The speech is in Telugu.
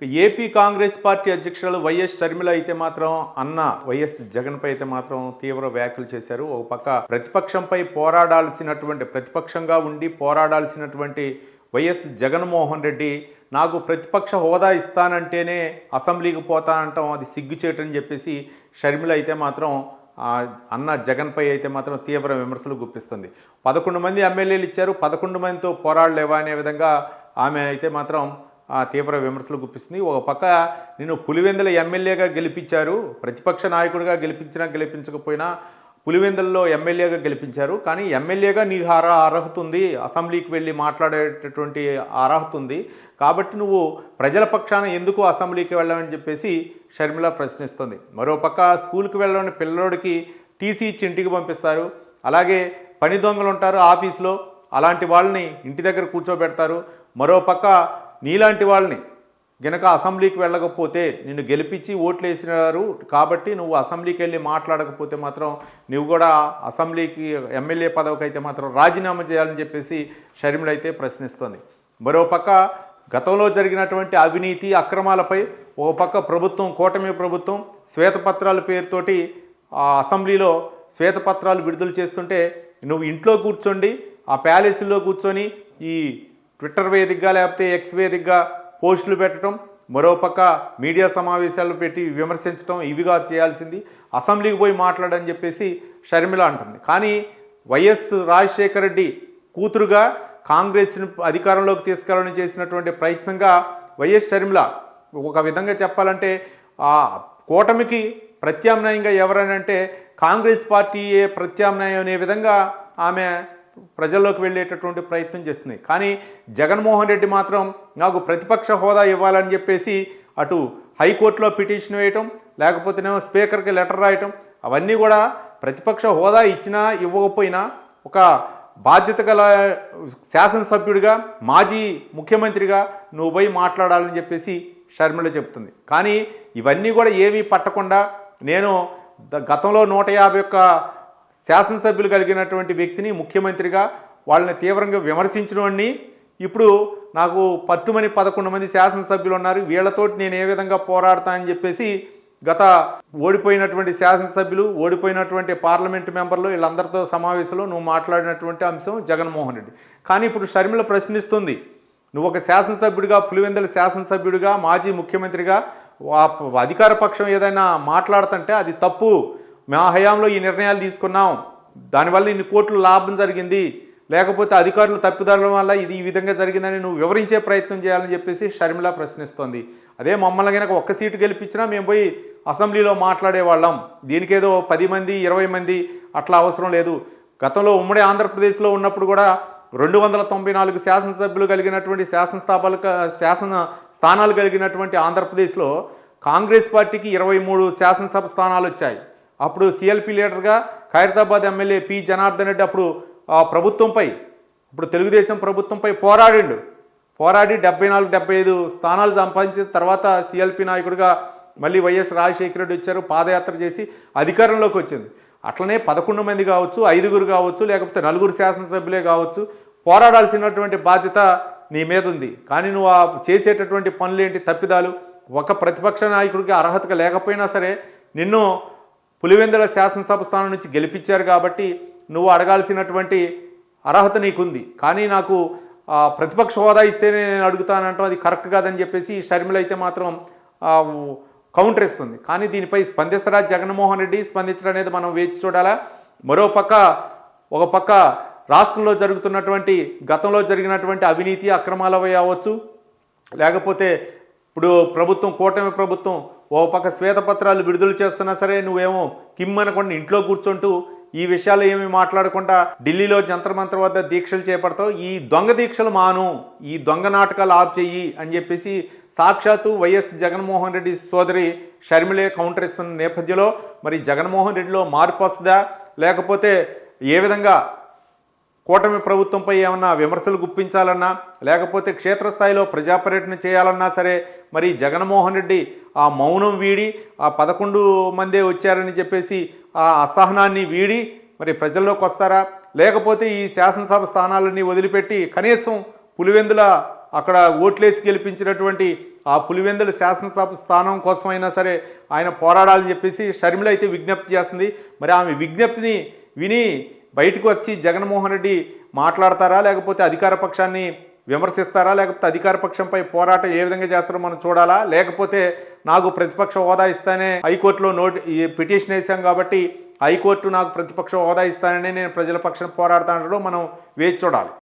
ఏపీ కాంగ్రెస్ పార్టీ అధ్యక్షురాలు వైఎస్ షర్మిల అయితే మాత్రం అన్న వైఎస్ జగన్పై అయితే మాత్రం తీవ్ర వ్యాఖ్యలు చేశారు. ఒక పక్క ప్రతిపక్షంగా ఉండి పోరాడాల్సినటువంటి వైఎస్ జగన్మోహన్ రెడ్డి నాకు ప్రతిపక్ష హోదా ఇస్తానంటేనే అసెంబ్లీకి పోతానంటాం, అది సిగ్గుచేటని చెప్పేసి షర్మిల అయితే మాత్రం అన్న జగన్పై అయితే మాత్రం తీవ్ర విమర్శలు గుప్పిస్తుంది. 11 మంది ఎమ్మెల్యేలు ఇచ్చారు, 11 మందితో పోరాడలేవా అనే విధంగా ఆమె అయితే మాత్రం తీవ్ర విమర్శలు గుప్పిస్తుంది. ఒక పక్క నేను పులివెందుల ఎమ్మెల్యేగా గెలిపించారు, ప్రతిపక్ష నాయకుడిగా గెలిపించకపోయినా పులివెందులలో ఎమ్మెల్యేగా గెలిపించారు, కానీ ఎమ్మెల్యేగా నీకు అర్హత ఉంది, అసెంబ్లీకి వెళ్ళి మాట్లాడేటటువంటి అర్హత ఉంది, కాబట్టి నువ్వు ప్రజల పక్షాన ఎందుకు అసెంబ్లీకి వెళ్ళమని చెప్పేసి షర్మిల ప్రశ్నిస్తుంది. మరోపక్క స్కూల్కి వెళ్ళని పిల్లడికి టీసీ ఇచ్చి ఇంటికి పంపిస్తారు, అలాగే పని దొంగలు ఉంటారు ఆఫీస్లో, అలాంటి వాళ్ళని ఇంటి దగ్గర కూర్చోబెడతారు. మరోపక్క నీలాంటి వాళ్ళని గనక అసెంబ్లీకి వెళ్ళకపోతే నిన్ను గెలిపించి ఓట్లు వేసినారు కాబట్టి నువ్వు అసెంబ్లీకి వెళ్ళి మాట్లాడకపోతే మాత్రం నువ్వు కూడా అసెంబ్లీకి ఎమ్మెల్యే పదవికి అయితే మాత్రం రాజీనామా చేయాలని చెప్పేసి షర్మిల అయితే ప్రశ్నిస్తోంది. మరోపక్క గతంలో జరిగినటువంటి అవినీతి అక్రమాలపై ఒక పక్క ప్రభుత్వం, కూటమి ప్రభుత్వం శ్వేతపత్రాల పేరుతోటి అసెంబ్లీలో శ్వేతపత్రాలు విడుదల చేస్తుంటే నువ్వు ఇంట్లో కూర్చోండి, ఆ ప్యాలెస్లో కూర్చొని ఈ ట్విట్టర్ వేదికగా లేకపోతే ఎక్స్ వేదికగా పోస్టులు పెట్టడం, మరోపక్క మీడియా సమావేశాలు పెట్టి విమర్శించడం, ఇవిగా చేయాల్సింది, అసెంబ్లీకి పోయి మాట్లాడని చెప్పేసి షర్మిల అంటుంది. కానీ వైఎస్ రాజశేఖర రెడ్డి కూతురుగా కాంగ్రెస్ను అధికారంలోకి తీసుకెళ్లాలని చేసినటువంటి ప్రయత్నంగా వైఎస్ షర్మిల ఒక విధంగా చెప్పాలంటే ఆ కూటమికి ప్రత్యామ్నాయంగా ఎవరనంటే కాంగ్రెస్ పార్టీయే ప్రత్యామ్నాయం అనే విధంగా ఆమె ప్రజల్లోకి వెళ్ళేటటువంటి ప్రయత్నం చేస్తుంది. కానీ జగన్మోహన్ రెడ్డి మాత్రం నాకు ప్రతిపక్ష హోదా ఇవ్వాలని చెప్పేసి అటు హైకోర్టులో పిటిషన్ వేయటం, లేకపోతేనేమో స్పీకర్కి లెటర్ రాయటం, అవన్నీ కూడా ప్రతిపక్ష హోదా ఇచ్చినా ఇవ్వకపోయినా ఒక బాధ్యత గల శాసనసభ్యుడిగా మాజీ ముఖ్యమంత్రిగా నువ్వు పోయి మాట్లాడాలని చెప్పేసి షర్మిల చెప్తుంది. కానీ ఇవన్నీ కూడా ఏమీ పట్టకుండా నేను గతంలో 151 శాసనసభ్యులు కలిగినటువంటి వ్యక్తిని ముఖ్యమంత్రిగా వాళ్ళని తీవ్రంగా విమర్శించినోడిని, ఇప్పుడు నాకు పట్టుమని 11 మంది శాసనసభ్యులు ఉన్నారు, వీళ్లతోటి నేను ఏ విధంగా పోరాడతానని చెప్పేసి గత ఓడిపోయినటువంటి శాసనసభ్యులు, ఓడిపోయినటువంటి పార్లమెంటు మెంబర్లు వీళ్ళందరితో సమావేశంలో నువ్వు మాట్లాడినటువంటి అంశం జగన్మోహన్ రెడ్డి. కానీ ఇప్పుడు షర్మిల ప్రశ్నిస్తుంది, నువ్వు ఒక శాసనసభ్యుడిగా, పులివెందుల శాసనసభ్యుడిగా, మాజీ ముఖ్యమంత్రిగా అధికార పక్షం ఏదైనా మాట్లాడుతుంటే అది తప్పు, మా హయాంలో ఈ నిర్ణయాలు తీసుకున్నాం, దానివల్ల ఇన్ని కోట్ల లాభం జరిగింది, లేకపోతే అధికారులు తప్పిదారుల వల్ల ఇది ఈ విధంగా జరిగిందని నువ్వు వివరించే ప్రయత్నం చేయాలని చెప్పేసి షర్మిల ప్రశ్నిస్తోంది. అదే మమ్మల్ని కనుక ఒక్క సీటు గెలిపించినా మేము పోయి అసెంబ్లీలో మాట్లాడేవాళ్ళం, దీనికేదో 10 మంది 20 మంది అట్లా అవసరం లేదు. గతంలో ఉమ్మడి ఆంధ్రప్రదేశ్లో ఉన్నప్పుడు కూడా 294 శాసనసభ్యులు కలిగినటువంటి శాసన స్థానాలు కలిగినటువంటి ఆంధ్రప్రదేశ్లో కాంగ్రెస్ పార్టీకి 23 శాసనసభ స్థానాలు వచ్చాయి. అప్పుడు సిఎల్పి లీడర్గా ఖైరతాబాద్ ఎమ్మెల్యే పి జనార్దన్ రెడ్డి అప్పుడు ప్రభుత్వంపై, ఇప్పుడు తెలుగుదేశం ప్రభుత్వంపై పోరాడి 74-75 స్థానాలు సంపాదించిన తర్వాత సిఎల్పి నాయకుడిగా మళ్ళీ వైఎస్ రాజశేఖర రెడ్డి వచ్చారు, పాదయాత్ర చేసి అధికారంలోకి వచ్చింది. అట్లనే 11 మంది కావచ్చు, 5 కావచ్చు, లేకపోతే 4 శాసనసభ్యులే కావచ్చు, పోరాడాల్సినటువంటి బాధ్యత నీ మీద ఉంది. కానీ నువ్వు చేసేటటువంటి పనులేంటి తప్పిదాలు, ఒక ప్రతిపక్ష నాయకుడికి అర్హతగా లేకపోయినా సరే నిన్ను పులివెందుల శాసనసభ స్థానం నుంచి గెలిపించారు కాబట్టి నువ్వు అడగాల్సినటువంటి అర్హత నీకుంది, కానీ నాకు ప్రతిపక్ష హోదా ఇస్తేనే నేను అడుగుతానంటాం, అది కరెక్ట్ కాదని చెప్పేసి షర్మిల అయితే మాత్రం కౌంటర్ ఇస్తుంది. కానీ దీనిపై స్పందిస్తారా జగన్మోహన్ రెడ్డి, స్పందించడం అనేది మనం వేచి చూడాలా. ఒక పక్క రాష్ట్రంలో జరుగుతున్నటువంటి గతంలో జరిగినటువంటి అవినీతి అక్రమాలపై అవ్వచ్చు, లేకపోతే ఇప్పుడు కూటమి ప్రభుత్వం ఓ పక్క శ్వేతపత్రాలు విడుదల చేస్తున్నా సరే నువ్వేమో కిమ్మనకుండా ఇంట్లో కూర్చుంటూ ఈ విషయాలు ఏమి మాట్లాడకుండా ఢిల్లీలో జంతర్ మంతర్ వద్ద దీక్షలు చేపడతావు, ఈ దొంగ దీక్షలు మాను, ఈ దొంగ నాటకాలు ఆఫ్ చెయ్యి అని చెప్పేసి సాక్షాత్తు వైఎస్ జగన్మోహన్ రెడ్డి సోదరి షర్మిలే కౌంటర్ ఇస్తున్న నేపథ్యంలో మరి జగన్మోహన్ రెడ్డిలో మార్పు వస్తుందా, లేకపోతే ఏ విధంగా కూటమి ప్రభుత్వంపై ఏమన్నా విమర్శలు గుప్పించాలన్నా, లేకపోతే క్షేత్రస్థాయిలో ప్రజాపర్యటన చేయాలన్నా సరే మరి జగన్మోహన్ రెడ్డి ఆ మౌనం వీడి, ఆ 11 మందే వచ్చారని చెప్పేసి ఆ అసహనాన్ని వీడి మరి ప్రజల్లోకి వస్తారా, లేకపోతే ఈ శాసనసభ స్థానాలన్నీ వదిలిపెట్టి కనీసం పులివెందుల అక్కడ ఓట్లేసి గెలిపించినటువంటి ఆ పులివెందుల శాసనసభ స్థానం కోసమైనా సరే ఆయన పోరాడాలని చెప్పేసి షర్మిల అయితే విజ్ఞప్తి చేస్తుంది. మరి ఆమె విజ్ఞప్తిని విని బయటకు వచ్చి జగన్మోహన్ రెడ్డి మాట్లాడతారా, లేకపోతే అధికార పక్షాన్ని విమర్శిస్తారా, లేకపోతే అధికార పక్షంపై పోరాటం ఏ విధంగా చేస్తారో మనం చూడాలా, లేకపోతే నాకు ప్రతిపక్ష హోదా ఇస్తానే హైకోర్టులో పిటిషన్ వేసాం కాబట్టి హైకోర్టు నాకు ప్రతిపక్ష హోదా ఇస్తానని నేను ప్రజల పక్షాన పోరాడతానో మనం వేచి చూడాలి.